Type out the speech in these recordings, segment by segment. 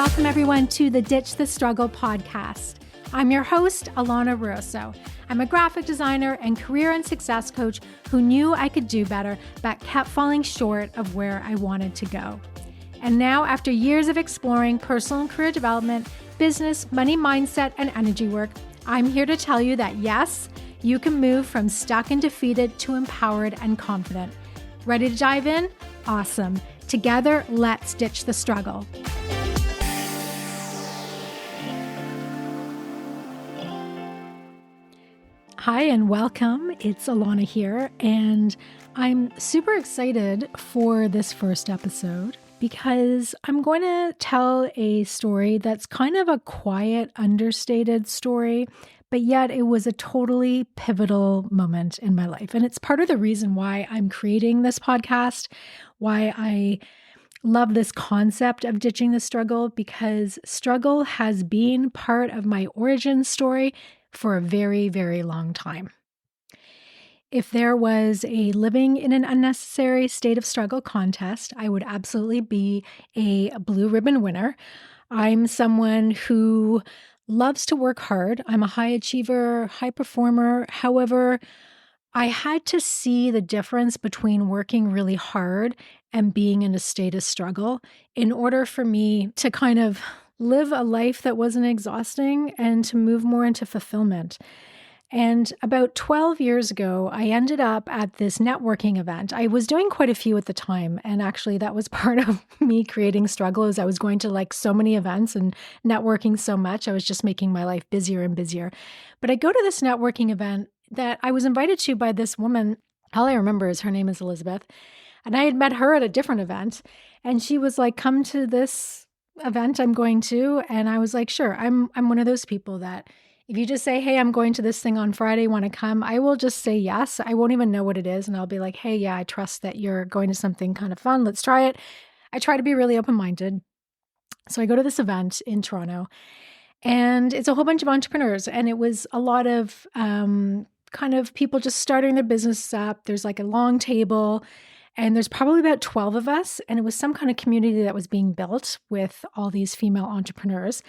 Welcome everyone to the Ditch the Struggle podcast. I'm your host, Alana Russo. I'm a graphic designer and career and success coach who knew I could do better, but kept falling short of where I wanted to go. And now, after years of exploring personal and career development, business, money mindset, and energy work, I'm here to tell you that yes, you can move from stuck and defeated to empowered and confident. Ready to dive in? Awesome. Together, let's ditch the struggle. Hi and welcome. It's Alana here, and I'm super excited for this first episode because I'm going to tell a story that's kind of a quiet, understated story, but yet it was a totally pivotal moment in my life. And it's part of the reason why I'm creating this podcast, why I love this concept of ditching the struggle, because struggle has been part of my origin story for a very, very long time. If there was a living in an unnecessary state of struggle contest, I would absolutely be a blue ribbon winner. I'm someone who loves to work hard. I'm a high achiever, high performer. However, I had to see the difference between working really hard and being in a state of struggle in order for me to kind of live a life that wasn't exhausting and to move more into fulfillment. And about 12 years ago, I ended up at this networking event. I was doing quite a few at the time. And actually, that was part of me creating struggle, as I was going to so many events and networking so much. I was just making my life busier and busier. But I go to this networking event that I was invited to by this woman. All I remember is her name is Elizabeth. And I had met her at a different event. And she was like, come to this event I'm going to. And I was like, sure, I'm one of those people that if you just say, hey, I'm going to this thing on Friday, want to come? I will just say yes. I won't even know what it is. And I'll be like, hey, yeah, I trust that you're going to something kind of fun. Let's try it. I try to be really open-minded. So I go to this event in Toronto, and it's a whole bunch of entrepreneurs. And it was a lot of kind of people just starting their business up. There's like a long table, and there's probably about 12 of us. And it was some kind of community that was being built with all these female entrepreneurs.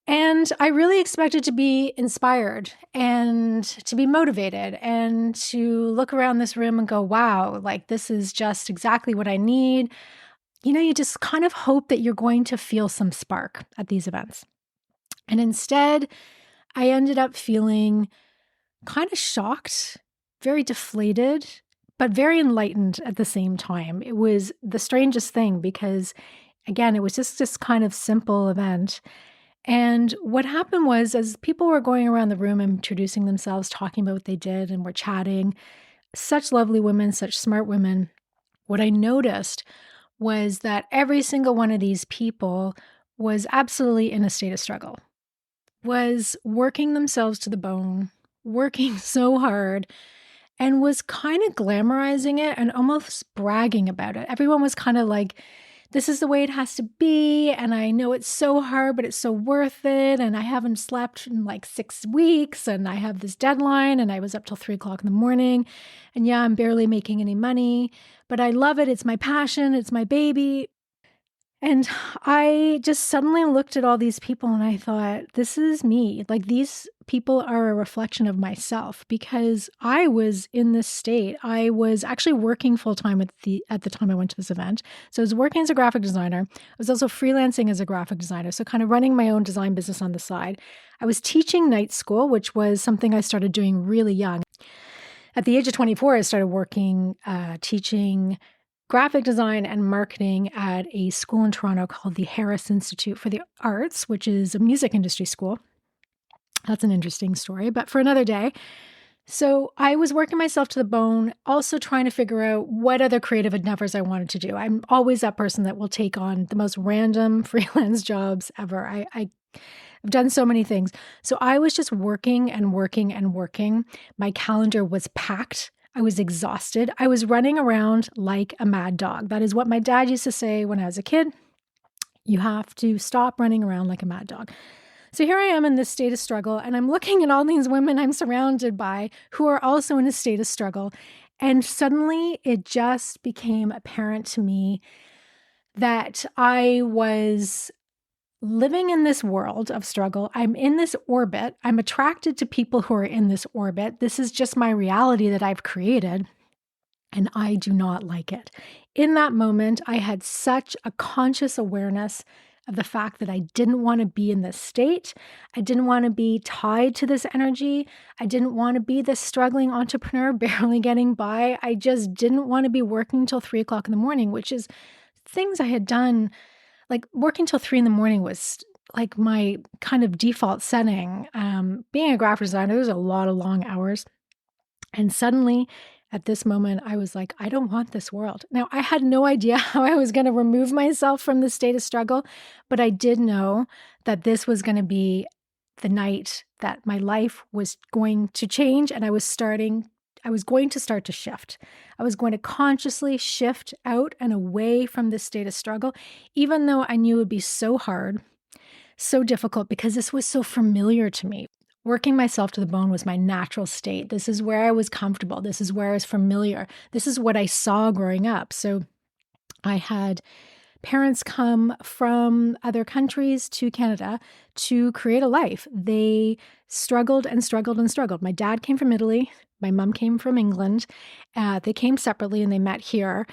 And I really expected to be inspired and to be motivated and to look around this room and go, wow, like this is just exactly what I need. You know, you just kind of hope that you're going to feel some spark at these events. And instead, I ended up feeling kind of shocked, very deflated, but very enlightened at the same time. It was the strangest thing because, again, it was just this kind of simple event. And what happened was, as people were going around the room introducing themselves, talking about what they did, and were chatting, such lovely women, such smart women, what I noticed was that every single one of these people was absolutely in a state of struggle, was working themselves to the bone, working so hard, and was kind of glamorizing it and almost bragging about it. Everyone was kind of like, this is the way it has to be, and I know it's so hard, but it's so worth it, and I haven't slept in like 6 weeks, and I have this deadline, and I was up till 3 o'clock in the morning, and yeah, I'm barely making any money, but I love it. It's my passion. It's my baby. And I just suddenly looked at all these people and I thought, this is me. Like, these people are a reflection of myself, because I was in this state. I was actually working full time at the time I went to this event. So I was working as a graphic designer. I was also freelancing as a graphic designer. So kind of running my own design business on the side. I was teaching night school, which was something I started doing really young. At the age of 24, I started working, teaching graphic design and marketing at a school in Toronto called the Harris Institute for the Arts, which is a music industry school. That's an interesting story, but for another day. So I was working myself to the bone, also trying to figure out what other creative endeavors I wanted to do. I'm always that person that will take on the most random freelance jobs ever. I've done so many things. So I was just working and working and working. My calendar was packed. I was exhausted. I was running around like a mad dog. That is what my dad used to say when I was a kid. You have to stop running around like a mad dog. So here I am in this state of struggle, and I'm looking at all these women I'm surrounded by who are also in a state of struggle. And suddenly it just became apparent to me that I was living in this world of struggle. I'm in this orbit. I'm attracted to people who are in this orbit. This is just my reality that I've created, and I do not like it. In that moment, I had such a conscious awareness of the fact that I didn't want to be in this state. I didn't want to be tied to this energy. I didn't want to be this struggling entrepreneur barely getting by. I just didn't want to be working till 3 o'clock in the morning, which is things I had done. Like working till 3 in the morning was like my kind of default setting. Being a graphic designer, there's a lot of long hours. And suddenly, at this moment, I was like, I don't want this world. Now, I had no idea how I was going to remove myself from the state of struggle, but I did know that this was going to be the night that my life was going to change, and I was going to start to shift. I was going to consciously shift out and away from this state of struggle, even though I knew it would be so hard, so difficult, because this was so familiar to me. Working myself to the bone was my natural state. This is where I was comfortable. This is where I was familiar. This is what I saw growing up. So I had parents come from other countries to Canada to create a life. They struggled and struggled and struggled. My dad came from Italy. My mom came from England. They came separately and they met here.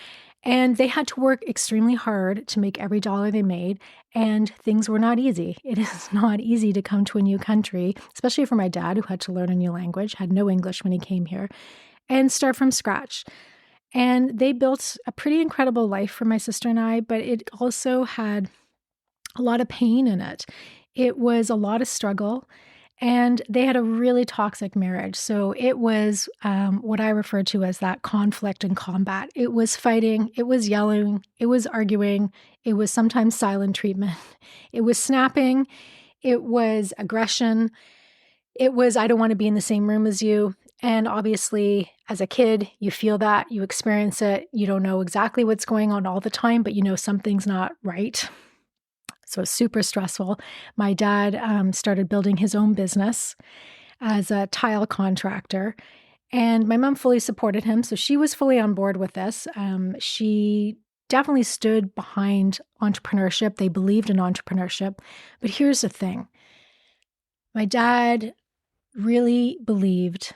And they had to work extremely hard to make every dollar they made, and things were not easy. It is not easy to come to a new country, especially for my dad, who had to learn a new language, had no English when he came here, and start from scratch. And they built a pretty incredible life for my sister and I, but it also had a lot of pain in it. It was a lot of struggle. And they had a really toxic marriage. So it was what I refer to as that conflict and combat. It was fighting, it was yelling, it was arguing, it was sometimes silent treatment, it was snapping, it was aggression, it was, I don't want to be in the same room as you. And obviously, as a kid, you feel that, you experience it, you don't know exactly what's going on all the time, but you know something's not right. So super stressful. My dad started building his own business as a tile contractor, and my mom fully supported him. So she was fully on board with this. She definitely stood behind entrepreneurship. They believed in entrepreneurship. But here's the thing. My dad really believed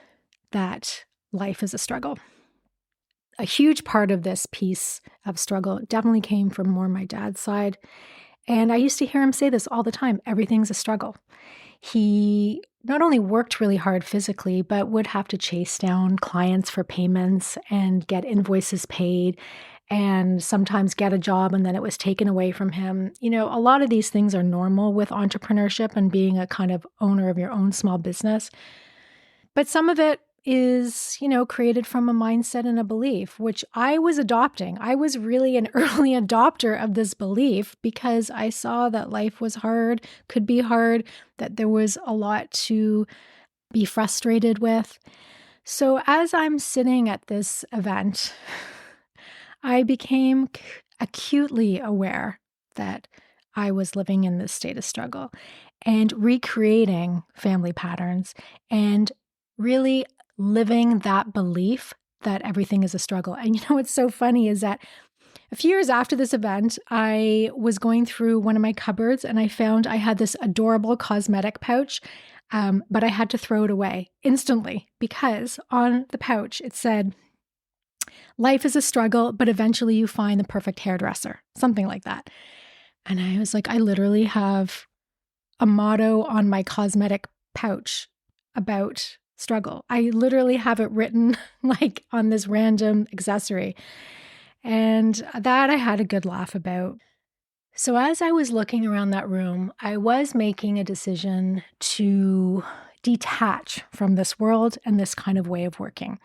that life is a struggle. A huge part of this piece of struggle definitely came from more my dad's side. And I used to hear him say this all the time, everything's a struggle. He not only worked really hard physically, but would have to chase down clients for payments and get invoices paid and sometimes get a job and then it was taken away from him. You know, a lot of these things are normal with entrepreneurship and being a kind of owner of your own small business. But some of it is, you know, created from a mindset and a belief, which I was adopting. I was really an early adopter of this belief because I saw that life was hard, could be hard, that there was a lot to be frustrated with. So as I'm sitting at this event, I became acutely aware that I was living in this state of struggle and recreating family patterns and really living that belief that everything is a struggle. And you know what's so funny is that a few years after this event, I was going through one of my cupboards and I found I had this adorable cosmetic pouch, but I had to throw it away instantly because on the pouch it said, "Life is a struggle, but eventually you find the perfect hairdresser," something like that. And I was like, I literally have a motto on my cosmetic pouch about struggle. I literally have it written like on this random accessory. And that I had a good laugh about. So as I was looking around that room, I was making a decision to detach from this world and this kind of way of working.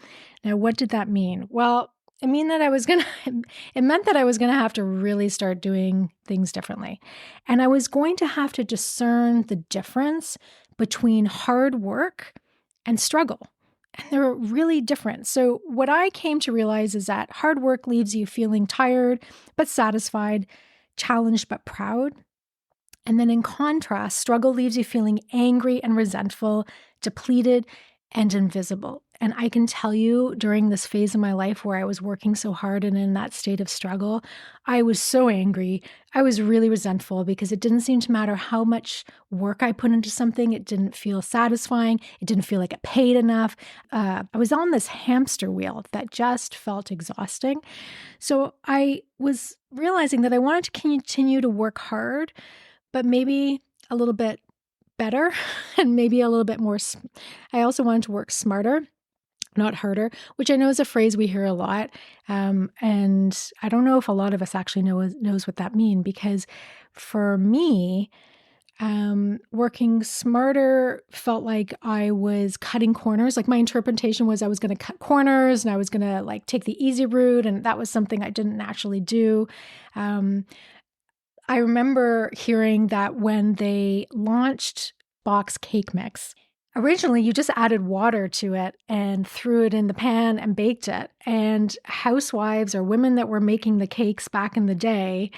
Now, what did that mean? Well, it meant that I was going to have to really start doing things differently. And I was going to have to discern the difference between hard work and struggle. And they're really different. So what I came to realize is that hard work leaves you feeling tired, but satisfied, challenged, but proud. And then in contrast, struggle leaves you feeling angry and resentful, depleted and invisible. And I can tell you during this phase of my life where I was working so hard and in that state of struggle, I was so angry. I was really resentful because it didn't seem to matter how much work I put into something. It didn't feel satisfying. It didn't feel like it paid enough. I was on this hamster wheel that just felt exhausting. So I was realizing that I wanted to continue to work hard, but maybe a little bit better and maybe a little bit more. I also wanted to work smarter, not harder, which I know is a phrase we hear a lot. And I don't know if a lot of us actually knows what that means, because for me, working smarter felt like I was cutting corners. Like my interpretation was I was going to cut corners and I was going to like take the easy route. And that was something I didn't naturally do. I remember hearing that when they launched box cake mix, originally you just added water to it and threw it in the pan and baked it. And housewives or women that were making the cakes back in the day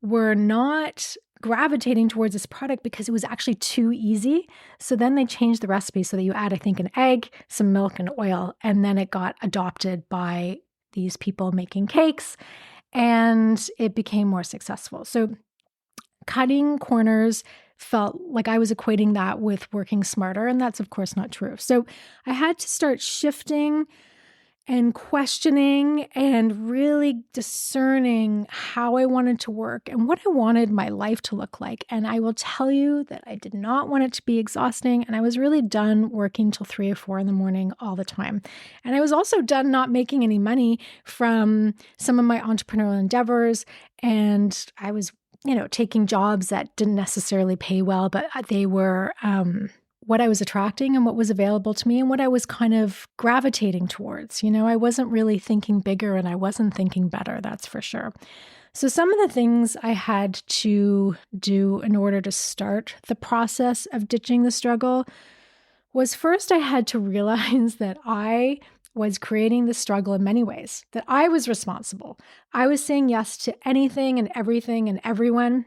were not gravitating towards this product because it was actually too easy. So then they changed the recipe so that you add, I think, an egg, some milk, and oil, and then it got adopted by these people making cakes, and it became more successful. So cutting corners felt like I was equating that with working smarter, and that's of course not true. So I had to start shifting and questioning and really discerning how I wanted to work and what I wanted my life to look like. And I will tell you that I did not want it to be exhausting, and I was really done working till 3 or 4 in the morning all the time. And I was also done not making any money from some of my entrepreneurial endeavors, and I was taking jobs that didn't necessarily pay well, but they were what I was attracting and what was available to me and what I was kind of gravitating towards. I wasn't really thinking bigger and I wasn't thinking better, that's for sure. So some of the things I had to do in order to start the process of ditching the struggle was, first I had to realize that I was creating the struggle in many ways, that I was responsible. I was saying yes to anything and everything and everyone.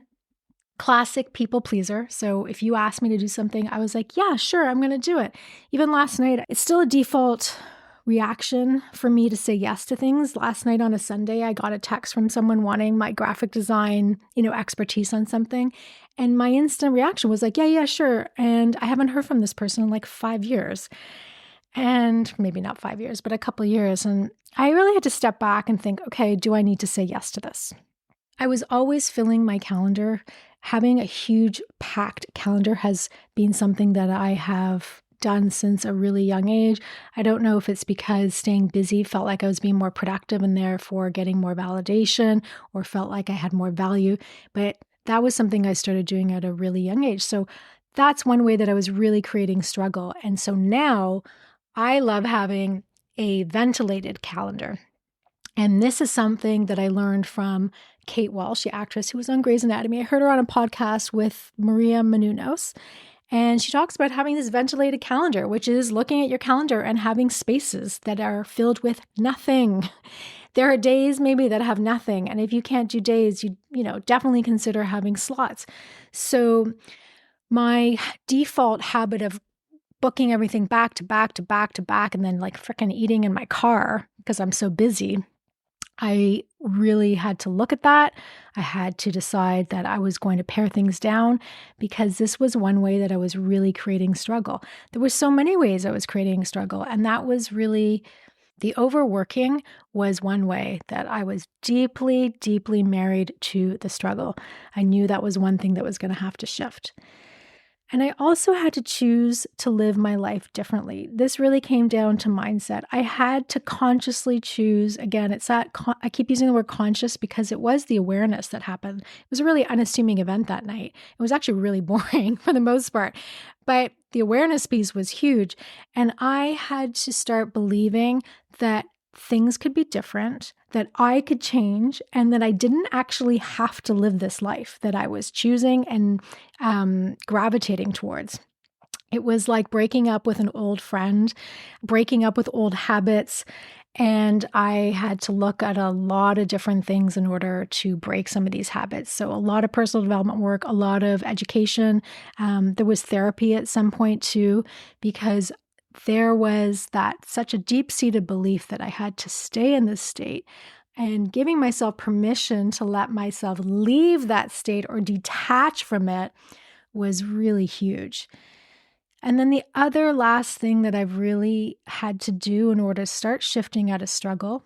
Classic people pleaser. So if you asked me to do something, I was like, yeah, sure, I'm going to do it. Even last night, it's still a default reaction for me to say yes to things. Last night on a Sunday, I got a text from someone wanting my graphic design, expertise on something. And my instant reaction was like, yeah, sure. And I haven't heard from this person in like 5 years. And maybe not 5 years, but a couple of years. And I really had to step back and think, okay, do I need to say yes to this? I was always filling my calendar. Having a huge packed calendar has been something that I have done since a really young age. I don't know if it's because staying busy felt like I was being more productive and therefore getting more validation, or felt like I had more value, but that was something I started doing at a really young age. So that's one way that I was really creating struggle. And so now I love having a ventilated calendar. And this is something that I learned from Kate Walsh, the actress who was on Grey's Anatomy. I heard her on a podcast with Maria Menounos, and she talks about having this ventilated calendar, which is looking at your calendar and having spaces that are filled with nothing. There are days maybe that have nothing, and if you can't do days, you definitely consider having slots. So my default habit of booking everything back to back to back to back, and then like freaking eating in my car because I'm so busy, I really had to look at that. I had to decide that I was going to pare things down, because this was one way that I was really creating struggle. There were so many ways I was creating struggle, and that was really, the overworking was one way that I was deeply, deeply married to the struggle. I knew that was one thing that was going to have to shift. And I also had to choose to live my life differently. This really came down to mindset. I had to consciously choose. Again, it's that I keep using the word conscious because it was the awareness that happened. It was a really unassuming event that night. It was actually really boring for the most part, but the awareness piece was huge. And I had to start believing that things could be different, that I could change, and that I didn't actually have to live this life that I was choosing and gravitating towards. It was like breaking up with an old friend, breaking up with old habits, and I had to look at a lot of different things in order to break some of these habits. So a lot of personal development work, a lot of education. There was therapy at some point too, because there was that such a deep-seated belief that I had to stay in this state, and giving myself permission to let myself leave that state or detach from it was really huge. And then the other last thing that I've really had to do in order to start shifting out of struggle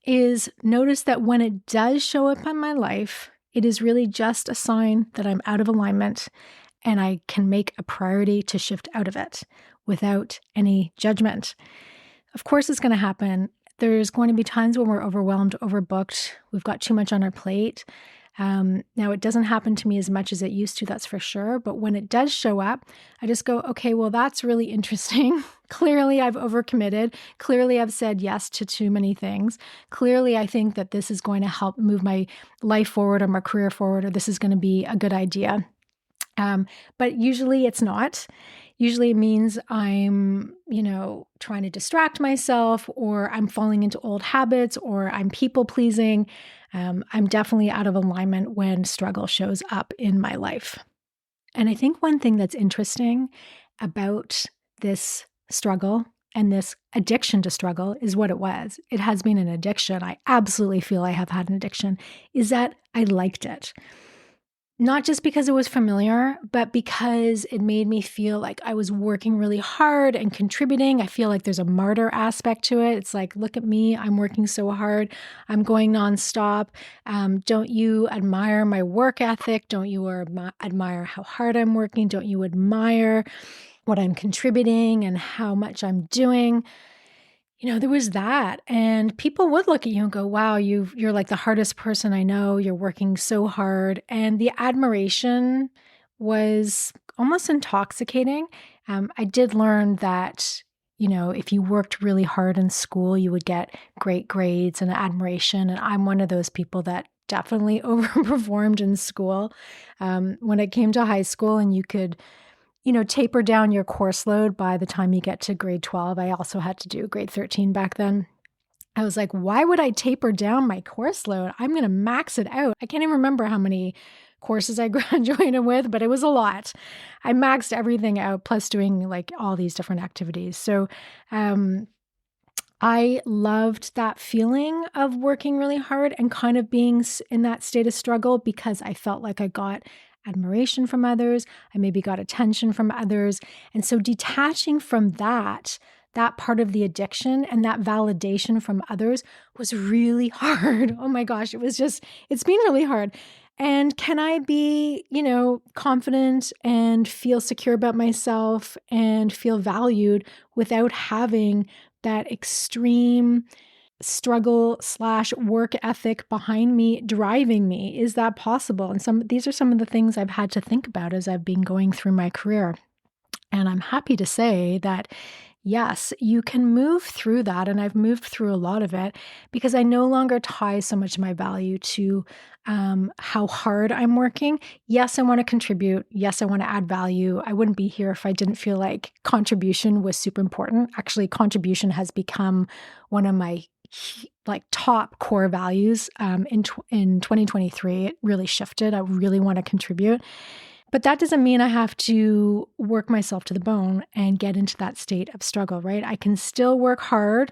is notice that when it does show up in my life, it is really just a sign that I'm out of alignment, and I can make a priority to shift out of it without any judgment. Of course, it's going to happen. There's going to be times when we're overwhelmed, overbooked. We've got too much on our plate. Now, it doesn't happen to me as much as it used to, that's for sure. But when it does show up, I just go, okay, well, that's really interesting. Clearly, I've overcommitted. Clearly, I've said yes to too many things. Clearly, I think that this is going to help move my life forward or my career forward, or this is going to be a good idea. But usually it's not. Usually it means I'm, trying to distract myself, or I'm falling into old habits, or I'm people pleasing. I'm definitely out of alignment when struggle shows up in my life. And I think one thing that's interesting about this struggle and this addiction to struggle is what it was. It has been an addiction. I absolutely feel I have had an addiction, is that I liked it. Not just because it was familiar, but because it made me feel like I was working really hard and contributing. I feel like there's a martyr aspect to it. It's like, look at me, I'm working so hard. I'm going nonstop. Don't you admire my work ethic? Don't you admire how hard I'm working? Don't you admire what I'm contributing and how much I'm doing? There was that. And people would look at you and go, wow, you're like the hardest person I know. You're working so hard. And the admiration was almost intoxicating. I did learn that, if you worked really hard in school, you would get great grades and admiration. And I'm one of those people that definitely overperformed in school. When it came to high school and you could taper down your course load by the time you get to grade 12. I also had to do grade 13 back then. I was like, why would I taper down my course load? I'm going to max it out. I can't even remember how many courses I graduated with, but it was a lot. I maxed everything out, plus doing like all these different activities. So I loved that feeling of working really hard and kind of being in that state of struggle, because I felt like I got admiration from others. I maybe got attention from others. And so detaching from that part of the addiction and that validation from others was really hard. Oh my gosh, it's been really hard. And can I be, confident and feel secure about myself and feel valued without having that extreme struggle / work ethic behind me, driving me? Is that possible? And these are some of the things I've had to think about as I've been going through my career. And I'm happy to say that, yes, you can move through that. And I've moved through a lot of it because I no longer tie so much of my value to how hard I'm working. Yes, I want to contribute. Yes, I want to add value. I wouldn't be here if I didn't feel like contribution was super important. Actually, contribution has become one of my top core values. In 2023, it really shifted. I really want to contribute. But that doesn't mean I have to work myself to the bone and get into that state of struggle, right? I can still work hard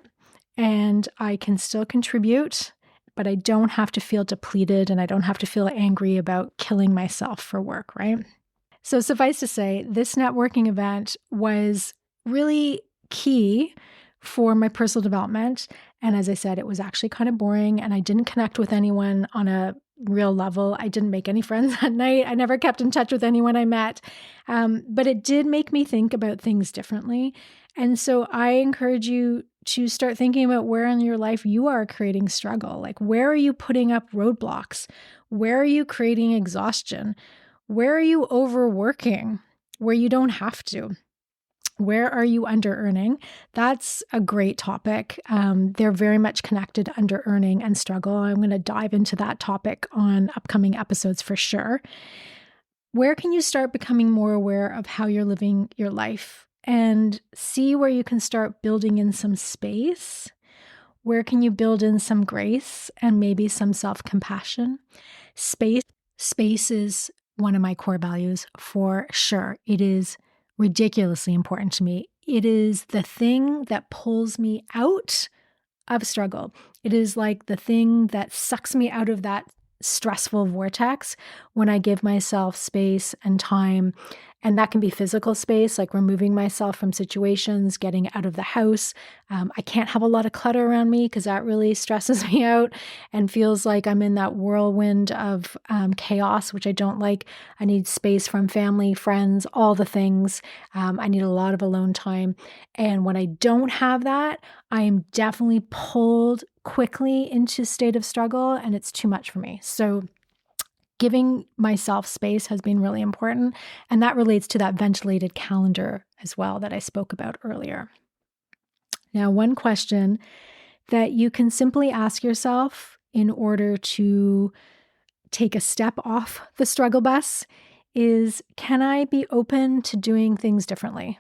and I can still contribute, but I don't have to feel depleted and I don't have to feel angry about killing myself for work, right? So suffice to say, this networking event was really key for my personal development. And as I said, it was actually kind of boring and I didn't connect with anyone on a real level. I didn't make any friends that night. I never kept in touch with anyone I met. But it did make me think about things differently. And so I encourage you to start thinking about where in your life you are creating struggle. Like, where are you putting up roadblocks? Where are you creating exhaustion? Where are you overworking where you don't have to? Where are you under-earning? That's a great topic. They're very much connected, under-earning and struggle. I'm going to dive into that topic on upcoming episodes for sure. Where can you start becoming more aware of how you're living your life and see where you can start building in some space? Where can you build in some grace and maybe some self-compassion? Space is one of my core values for sure. It is ridiculously important to me. it is the thing that pulls me out of struggle. It is like the thing that sucks me out of that stressful vortex when I give myself space and time. And that can be physical space, like removing myself from situations, getting out of the house. I can't have a lot of clutter around me because that really stresses me out and feels like I'm in that whirlwind of chaos, which I don't like. I need space from family, friends, all the things. I need a lot of alone time. And when I don't have that, I am definitely pulled quickly into a state of struggle, and it's too much for me. So giving myself space has been really important. And that relates to that ventilated calendar as well that I spoke about earlier. Now, one question that you can simply ask yourself in order to take a step off the struggle bus is, can I be open to doing things differently?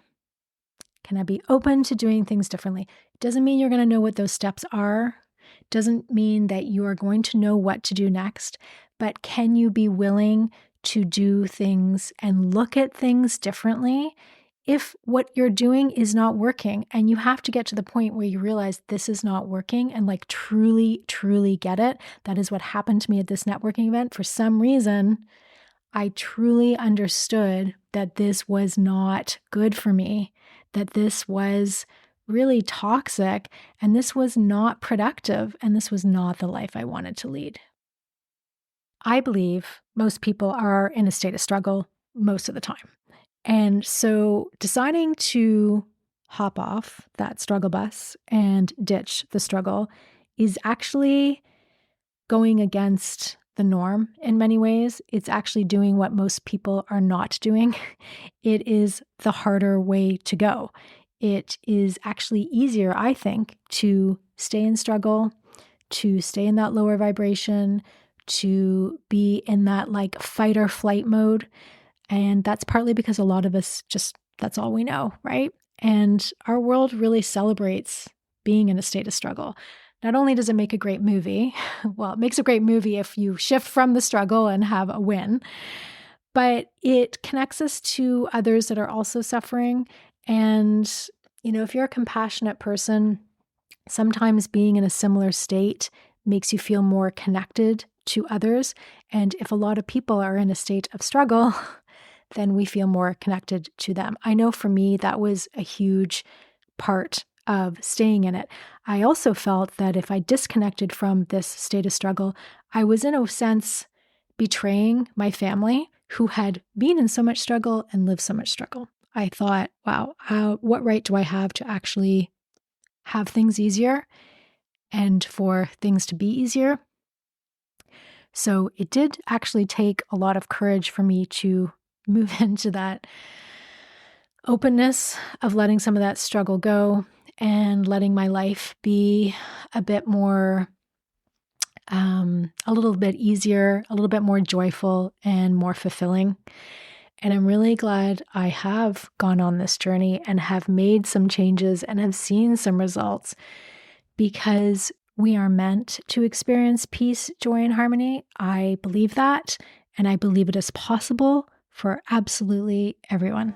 Can I be open to doing things differently? It doesn't mean you're going to know what those steps are. It doesn't mean that you are going to know what to do next. But can you be willing to do things and look at things differently if what you're doing is not working? And you have to get to the point where you realize this is not working and like truly, truly get it. That is what happened to me at this networking event. For some reason, I truly understood that this was not good for me, that this was really toxic, and this was not productive, and this was not the life I wanted to lead. I believe most people are in a state of struggle most of the time. And so deciding to hop off that struggle bus and ditch the struggle is actually going against the norm in many ways. It's actually doing what most people are not doing. It is the harder way to go. It is actually easier, I think, to stay in struggle, to stay in that lower vibration, to be in that like fight or flight mode. And that's partly because a lot of us that's all we know, right? And our world really celebrates being in a state of struggle. Not only does it make a great movie, well, it makes a great movie if you shift from the struggle and have a win, but it connects us to others that are also suffering. And, if you're a compassionate person, sometimes being in a similar state makes you feel more connected to others. And if a lot of people are in a state of struggle, then we feel more connected to them. I know for me, that was a huge part of staying in it. I also felt that if I disconnected from this state of struggle, I was in a sense betraying my family who had been in so much struggle and lived so much struggle. I thought, wow, what right do I have to actually have things easier and for things to be easier? So it did actually take a lot of courage for me to move into that openness of letting some of that struggle go and letting my life be a bit more, a little bit easier, a little bit more joyful and more fulfilling. And I'm really glad I have gone on this journey and have made some changes and have seen some results, because we are meant to experience peace, joy, and harmony. I believe that, and I believe it is possible for absolutely everyone.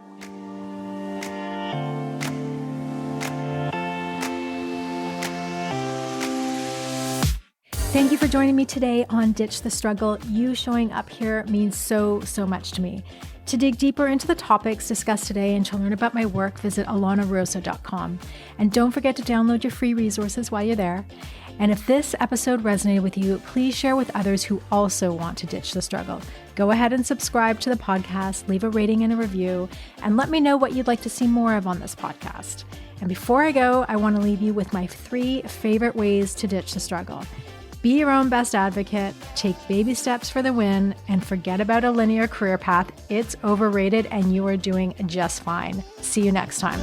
Thank you for joining me today on Ditch the Struggle. You showing up here means so, so much to me. To dig deeper into the topics discussed today and to learn about my work, visit alanarosa.com. And don't forget to download your free resources while you're there. And if this episode resonated with you, please share with others who also want to ditch the struggle. Go ahead and subscribe to the podcast, leave a rating and a review, and let me know what you'd like to see more of on this podcast. And before I go, I want to leave you with my 3 favorite ways to ditch the struggle. Be your own best advocate, take baby steps for the win, and forget about a linear career path. It's overrated and you are doing just fine. See you next time.